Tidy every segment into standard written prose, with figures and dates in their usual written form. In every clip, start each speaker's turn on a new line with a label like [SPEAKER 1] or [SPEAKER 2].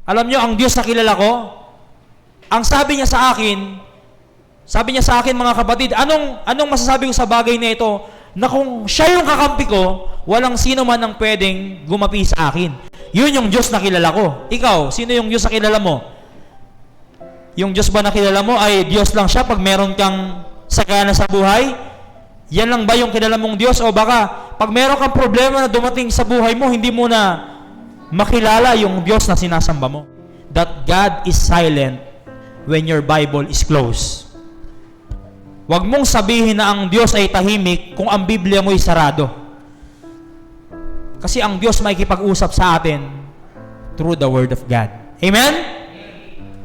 [SPEAKER 1] Alam nyo, ang Diyos na kilala ko, ang sabi niya sa akin, mga kapatid, anong masasabi ko sa bagay na ito, na kung siya yung kakampi ko, walang sino man ang pwedeng gumapi sa akin. Yun yung Diyos na kilala ko. Ikaw, sino yung Diyos na kilala mo? Yung Diyos ba na kilala mo ay Diyos lang siya pag meron kang sagana sa buhay? Yan lang ba yung kilala mong Diyos? O baka, pag meron kang problema na dumating sa buhay mo, hindi mo na makilala yung Diyos na sinasamba mo. That God is silent when your Bible is closed. Huwag mong sabihin na ang Diyos ay tahimik kung ang Biblia mo ay sarado. Kasi ang Diyos makikipag-usap sa atin through the Word of God. Amen?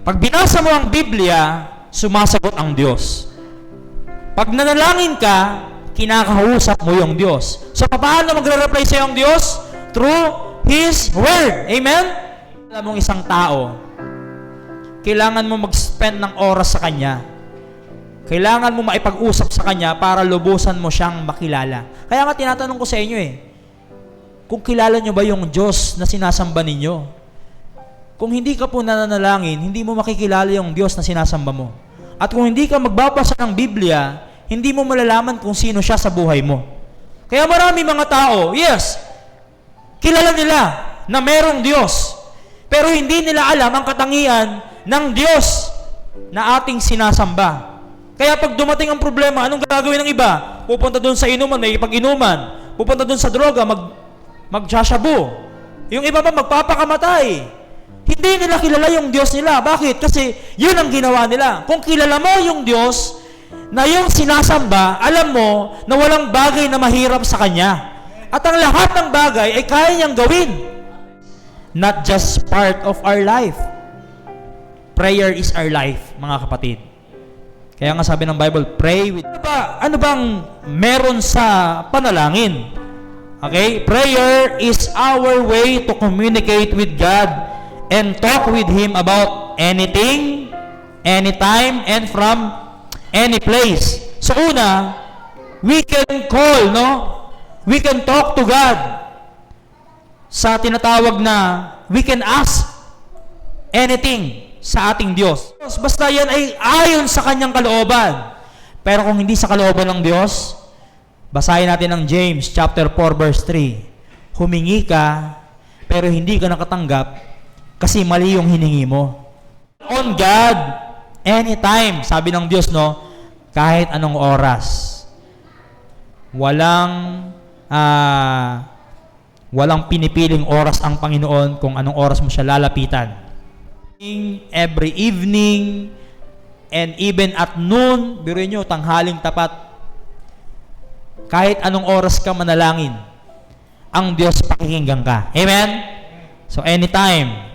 [SPEAKER 1] Pag binasa mo ang Biblia, sumasagot ang Diyos. Pag nanalangin ka, kinakausap mo yung Diyos. So, paano magre-reply sa yung Diyos? Through His Word. Amen? Alam mong isang tao, kailangan mo mag-spend ng oras sa Kanya. Kailangan mo maipag-usap sa Kanya para lubusan mo siyang makilala. Kaya nga tinatanong ko sa inyo kung kilala nyo ba yung Diyos na sinasamba ninyo? Kung hindi ka po nananalangin, hindi mo makikilala yung Diyos na sinasamba mo. At kung hindi ka magbabasa ng Biblia, hindi mo malalaman kung sino siya sa buhay mo. Kaya marami mga tao, yes, kilala nila na merong Diyos, pero hindi nila alam ang katangian ng Diyos na ating sinasamba. Kaya pag dumating ang problema, anong gagawin ng iba? Pupunta doon sa inuman, may ipag-inuman. Pupunta doon sa droga, magsashabu. Yung iba pa magpapakamatay. Hindi nila kilala yung Diyos nila. Bakit? Kasi yun ang ginawa nila. Kung kilala mo yung Diyos na yung sinasamba, alam mo na walang bagay na mahirap sa Kanya. At ang lahat ng bagay ay kaya niyang gawin. Not just part of our life. Prayer is our life, mga kapatid. Kaya nga sabi ng Bible, pray with... Ano bang meron sa panalangin? Okay? Prayer is our way to communicate with God and talk with Him about anything, anytime, and from any place. So una, we can call, no? We can talk to God. Sa tinatawag na, we can ask anything sa ating Diyos. Basta yan ay ayon sa Kanyang kalooban. Pero kung hindi sa kalooban ng Diyos, basahin natin ang James chapter 4 verse 3. Humingi ka, pero hindi ka nakatanggap kasi mali yung hiningi mo. On God, anytime, sabi ng Diyos, no? Kahit anong oras. Walang pinipiling oras ang Panginoon kung anong oras mo siya lalapitan. Every evening, and even at noon, biruin nyo, tanghaling tapat. Kahit anong oras ka manalangin, ang Diyos pakikinggan ka. Amen? So anytime,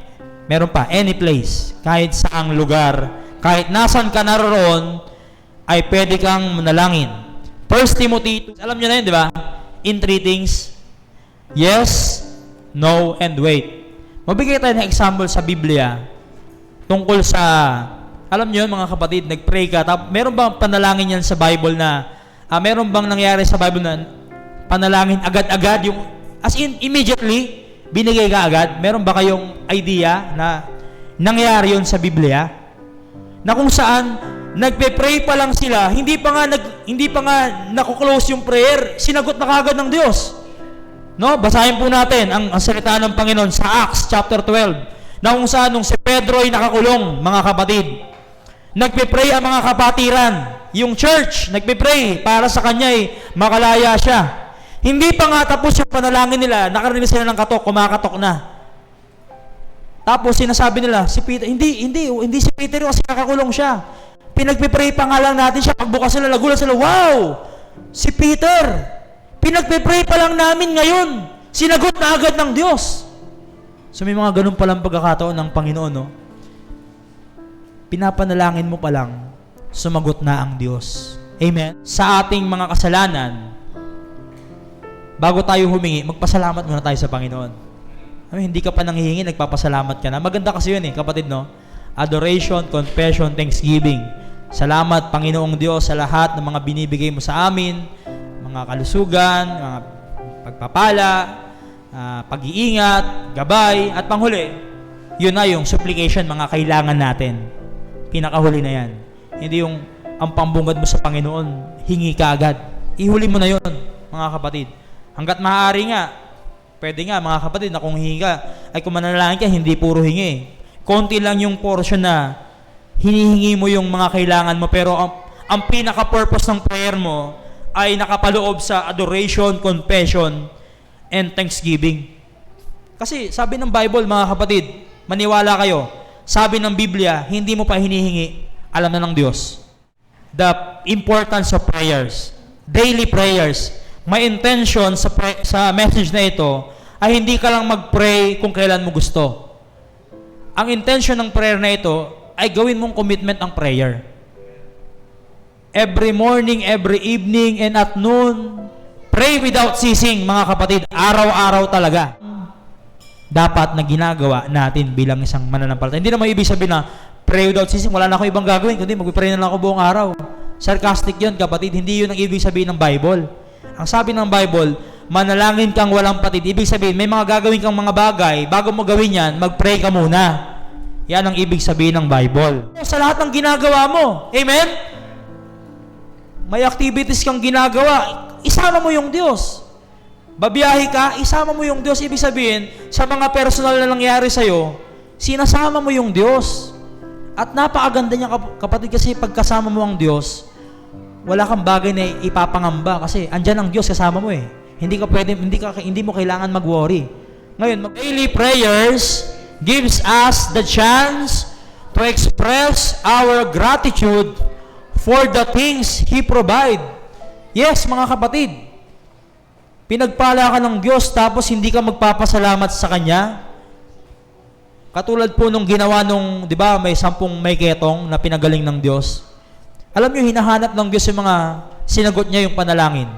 [SPEAKER 1] meron pa, any place, kahit saang lugar, kahit nasan ka naroon, ay pwede kang manalangin. 1 Timothy, alam nyo na yun, di ba? In 3 things, yes, no, and wait. Mabigay tayo ng example sa Biblia tungkol sa, alam nyo mga kapatid, nag-pray ka, meron bang panalangin yan sa Bible na, meron bang nangyari sa Bible na panalangin agad-agad, yung, as in, immediately, binigay ka agad? Meron ba kayong idea na nangyari yun sa Biblia? Na kung saan, nagpe-pray pa lang sila, hindi pa nga nakuklose yung prayer, sinagot na kagad ng Diyos. No? Basahin po natin ang salita ng Panginoon sa Acts chapter 12. Na kung saan nung si Pedro ay nakakulong, mga kapatid, nagpe-pray ang mga kapatiran. Yung church, nagpe-pray para sa kanya ay makalaya siya. Hindi pa nga tapos yung panalangin nila, nakarinig sila ng katok, kumakatok na. Tapos sinasabi nila, si Peter, hindi si Peter kasi nakakulong siya. Pinagpe-pray pa nga lang natin siya, pagbukas sila, nagulat sila, wow! Si Peter, pinagpe-pray pa lang namin ngayon, sinagot na agad ng Diyos. So may mga ganun palang pagkakataon ng Panginoon, no? Pinapanalangin mo pa lang, sumagot na ang Diyos. Amen? Sa ating mga kasalanan, bago tayo humingi, magpasalamat muna tayo sa Panginoon. Hindi ka pa nanghihingi, nagpapasalamat ka na. Maganda kasi yun kapatid, no? Adoration, confession, thanksgiving. Salamat, Panginoong Diyos, sa lahat ng mga binibigay mo sa amin, mga kalusugan, mga pagpapala, pag-iingat, gabay, at panghuli, Yun na yung supplication, mga kailangan natin. Pinakahuli na yan. Hindi yung ang pambungad mo sa Panginoon, hingi ka agad. Ihuli mo na yun, mga kapatid. Hanggat maaari nga, pwede nga, mga kapatid, na kung hingi ka, ay kung manalangin ka, hindi puro hingi. Konti lang yung portion na hinihingi mo yung mga kailangan mo, pero ang pinaka-purpose ng prayer mo ay nakapaloob sa adoration, confession, and thanksgiving. Kasi sabi ng Bible, mga kapatid, maniwala kayo, sabi ng Biblia, hindi mo pa hinihingi, alam na ng Diyos. The importance of prayers, daily prayers. My intention sa message na ito ay hindi ka lang mag-pray kung kailan mo gusto. Ang intention ng prayer na ito ay gawin mong commitment ang prayer. Every morning, every evening, and at noon, pray without ceasing, mga kapatid. Araw-araw talaga. Dapat na ginagawa natin bilang isang mananampalataya. Hindi naman ibig sabihin na pray without ceasing, wala na ako ibang gagawin, kundi mag-pray na lang ako buong araw. Sarcastic yun, kapatid. Hindi yun ang ibig sabihin ng Bible. Ang sabi ng Bible, manalangin kang walang patid. Ibig sabihin, may mga gagawin kang mga bagay, bago mo gawin yan, mag-pray ka muna. Yan ang ibig sabihin ng Bible. Sa lahat ng ginagawa mo, amen? May activities kang ginagawa, isama mo yung Diyos. Babiyahe ka, isama mo yung Diyos. Ibig sabihin, sa mga personal na nangyari sa'yo, sinasama mo yung Diyos. At napakaganda niya, kapatid, kasi pagkasama mo ang Diyos, wala kang bagay na ipapangamba kasi andyan ang Diyos kasama mo eh. Hindi mo kailangan mag-worry. Ngayon, daily prayers gives us the chance to express our gratitude for the things He provide. Yes, mga kapatid, pinagpala ka ng Diyos tapos hindi ka magpapasalamat sa Kanya. Katulad po nung ginawa nung, di ba, may 10 may ketong na pinagaling ng Diyos. Alam nyo, hinahanap ng Diyos yung mga sinagot niya yung panalangin.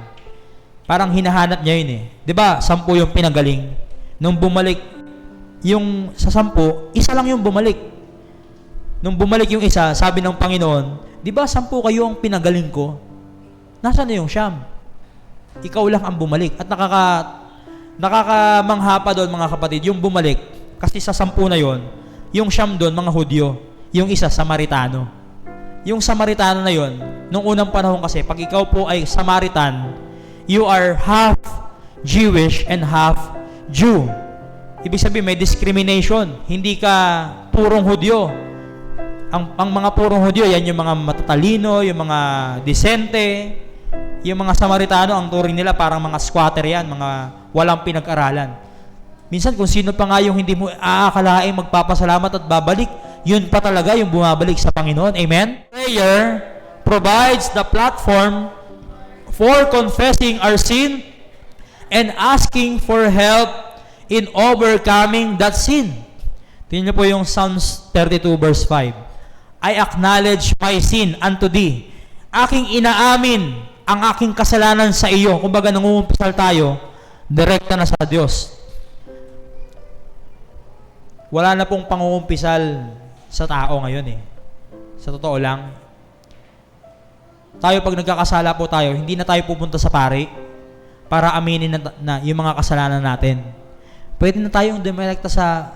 [SPEAKER 1] Parang hinahanap niya yun eh. Di ba, 10 yung pinagaling. Nung bumalik, yung sa 10, isa lang yung bumalik. Nung bumalik yung isa, sabi ng Panginoon, di ba 10 kayo ang pinagaling ko? Nasaan na yung 9? Ikaw lang ang bumalik. At nakakamangha pa doon, mga kapatid, yung bumalik. Kasi sa 10 na yon, yung 9 doon, mga Hudyo, yung isa, Samaritano. Yung Samaritano na yon, nung unang panahon kasi, pag ikaw po ay Samaritan, you are half Jewish and half Jew. Ibig sabihin, may discrimination. Hindi ka purong Hudyo. Ang mga purong Hudyo, yan yung mga matatalino, yung mga disente. Yung mga Samaritano, ang turing nila parang mga squatter yan, mga walang pinag-aralan. Minsan, kung sino pa nga yung hindi mo aakalaing magpapasalamat at babalik, yun pa talaga yung bumabalik sa Panginoon. Amen? Prayer provides the platform for confessing our sin and asking for help in overcoming that sin. Tingnan niyo po yung Psalms 32 verse 5. I acknowledge my sin unto thee. Aking inaamin ang aking kasalanan sa iyo. Kumbaga, nangungumpisal tayo, direkta na sa Diyos. Wala na pong pangungumpisal sa tao ngayon eh. Sa totoo lang. Tayo pag nagkakasala po tayo, hindi na tayo pupunta sa pari para aminin na yung mga kasalanan natin. Pwede na tayong dumirekta sa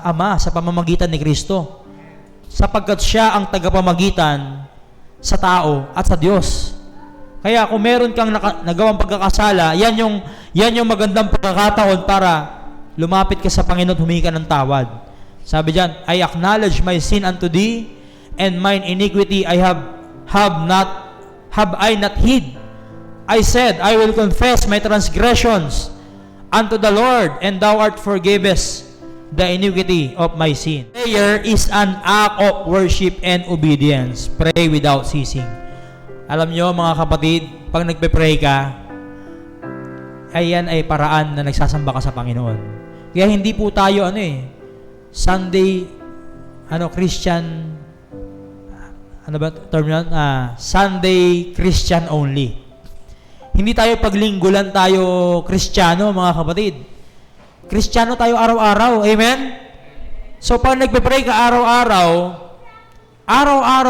[SPEAKER 1] Ama, sa pamamagitan ni Kristo. Sapagkat siya ang tagapamagitan sa tao at sa Diyos. Kaya kung meron kang nagawang pagkakasala, yan yung magandang pagkakataon para lumapit ka sa Panginoon at humingi ka ng tawad. Sabi diyan, I acknowledge my sin unto thee, and mine iniquity have I not hid. I said, I will confess my transgressions unto the Lord, and thou art forgivest the iniquity of my sin. Prayer is an act of worship and obedience. Pray without ceasing. Alam nyo, mga kapatid, pag nagpe-pray ka, ayan ay paraan na nagsasamba ka sa Panginoon. Kaya hindi po tayo Sunday Christian, ano ba term yun? Sunday Christian only. Hindi tayo paglinggulan tayo Kristiyano, mga kapatid. Kristiyano tayo araw-araw. Amen? So, pag nagpe-pray ka araw-araw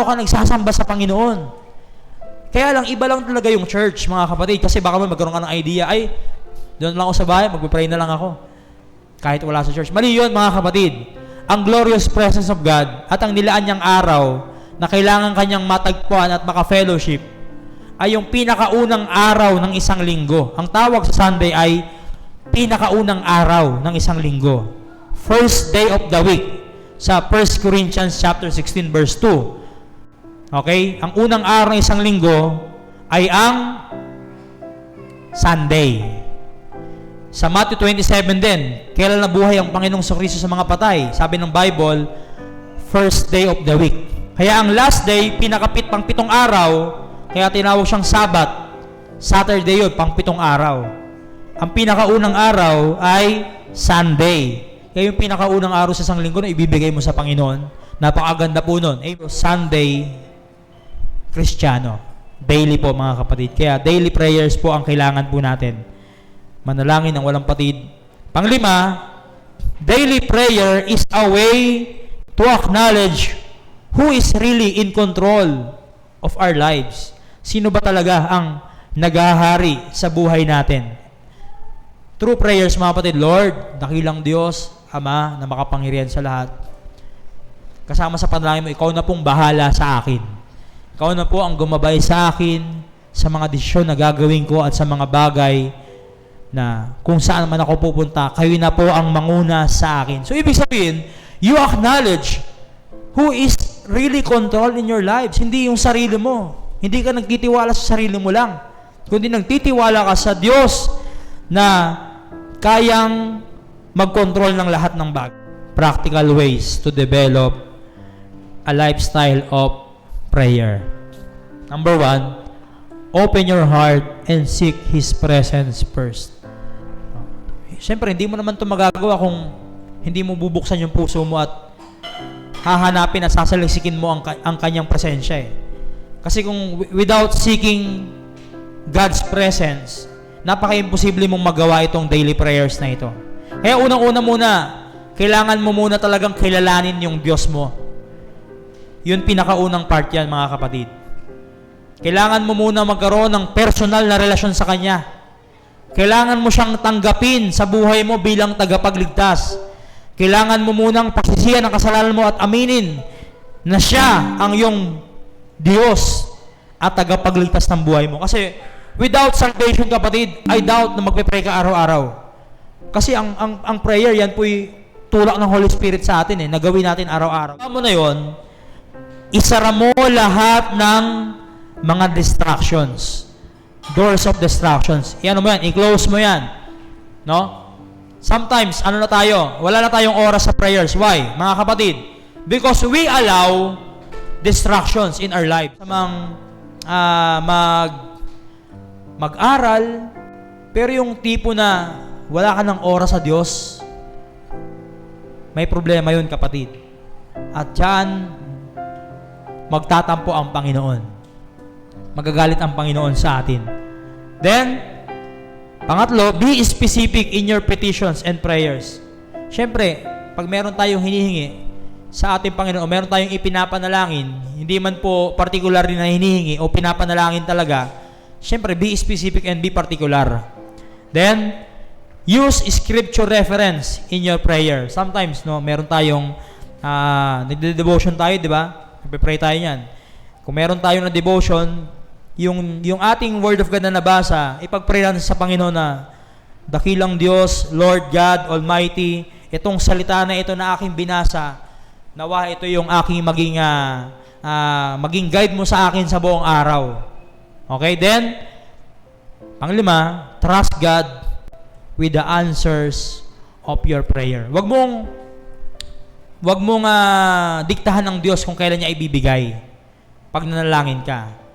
[SPEAKER 1] ka nagsasamba sa Panginoon. Kaya lang, iba lang talaga yung church, mga kapatid. Kasi baka magkaroon ka ng idea, ay, doon lang ako sa bahay, magpe-pray na lang ako. kahit wala sa church. Mali yun, mga kapatid. Ang glorious presence of God at ang nilaan niyang araw na kailangan kanyang matagpuan at maka-fellowship ay yung pinakaunang araw ng isang linggo. Ang tawag sa Sunday ay pinakaunang araw ng isang linggo. First day of the week sa 1 Corinthians chapter 16 verse 2. Okay? Ang unang araw ng isang linggo ay ang Sunday. Sa Matthew 27 din, kailan nabuhay ang Panginoong Kristo sa mga patay? Sabi ng Bible, first day of the week. Kaya ang last day, pang 7 araw, kaya tinawag siyang Sabat. Saturday yun, pang 7 araw. Ang pinakaunang araw ay Sunday. Kaya yung pinakaunang araw sa isang linggo na ibibigay mo sa Panginoon, napakaganda po nun. Sunday, Kristiyano. Daily po, mga kapatid. Kaya daily prayers po ang kailangan po natin. Manalangin ng walang patid. Panglima, daily prayer is a way to acknowledge who is really in control of our lives. Sino ba talaga ang naghahari sa buhay natin? True prayers, mga kapatid, Lord, dakilang Diyos, Ama, na makapangyarihan sa lahat. Kasama sa panalangin mo, ikaw na pong bahala sa akin. Ikaw na po ang gumabay sa akin sa mga desisyon na gagawin ko at sa mga bagay na kung saan man ako pupunta, kayo na po ang manguna sa akin. So, ibig sabihin, you acknowledge who is really control in your lives. Hindi yung sarili mo. Hindi ka nagtitiwala sa sarili mo lang. Kundi nagtitiwala ka sa Diyos na kayang mag-control ng lahat ng bagay. Practical ways to develop a lifestyle of prayer. Number 1, open your heart and seek His presence first. Siyempre, hindi mo naman ito magagawa kung hindi mo bubuksan yung puso mo at hahanapin at sasalisikin mo ang kanyang presensya. Kasi kung without seeking God's presence, napaka-imposible mong magawa itong daily prayers na ito. Kaya unang-una muna, kailangan mo muna talagang kilalanin yung Diyos mo. Yun pinakaunang part yan, mga kapatid. Kailangan mo muna magkaroon ng personal na relasyon sa Kanya. Kailangan mo siyang tanggapin sa buhay mo bilang tagapagligtas. Kailangan mo munang pagsisihan ang kasalanan mo at aminin na siya ang iyong Diyos at tagapagligtas ng buhay mo. Kasi without salvation, kapatid, I doubt na magpe-pray ka araw-araw. Kasi ang prayer, yan po'y tulak ng Holy Spirit sa atin na gawin natin araw-araw. Mo na yon, isara mo lahat ng mga distractions. Doors of distractions. Iyan mo yan, i-close mo yan. No? Sometimes, ano na tayo? Wala na tayong oras sa prayers. Why? Mga kapatid, because we allow distractions in our life. Mag-aral, pero yung tipo na wala ka ng oras sa Diyos, may problema yun, kapatid. At yan, magtatampo ang Panginoon. Magagalit ang Panginoon sa atin. Then, pangatlo, be specific in your petitions and prayers. Siyempre, pag meron tayong hinihingi sa ating Panginoon, meron tayong ipinapanalangin, hindi man po particular din na hinihingi o pinapanalangin talaga, siyempre, be specific and be particular. Then, use scripture reference in your prayer. Sometimes, meron tayong nagde-devotion tayo, di ba? Nagpe-pray tayo yan. Kung meron tayong na devotion, yung ating word of God na nabasa, ipag-pray natin sa Panginoon na, dakilang Diyos, Lord God Almighty, itong salita na ito na aking binasa, nawa ito yung aking maging guide mo sa akin sa buong araw. Okay, then, panglima, trust God with the answers of your prayer. Wag mong diktahan ng Diyos kung kailan niya ibibigay pag nanalangin ka.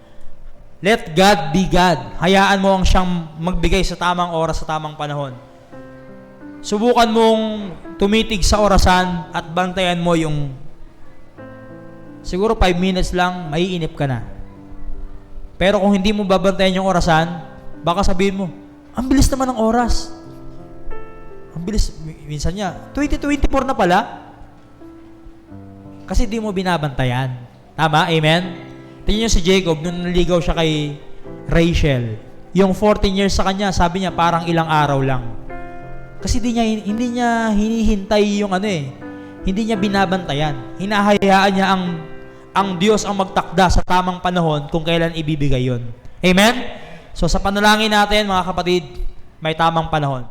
[SPEAKER 1] Let God be God. Hayaan mo ang siyang magbigay sa tamang oras, sa tamang panahon. Subukan mong tumitig sa orasan at bantayan mo yung siguro 5 minutes lang, maiinip ka na. Pero kung hindi mo babantayan yung orasan, baka sabihin mo, ang bilis naman ng oras. Ang bilis, minsan niya, 2024 na pala. Kasi di mo binabantayan. Tama? Amen? Tingnan niyo si Jacob, nung naligaw siya kay Rachel. Yung 14 years sa kanya, sabi niya, parang ilang araw lang. Kasi hindi niya hinihintay yung hindi niya binabantayan. Hinahayaan niya ang Diyos ang magtakda sa tamang panahon kung kailan ibibigay yon. Amen? So sa panalangin natin, mga kapatid, may tamang panahon.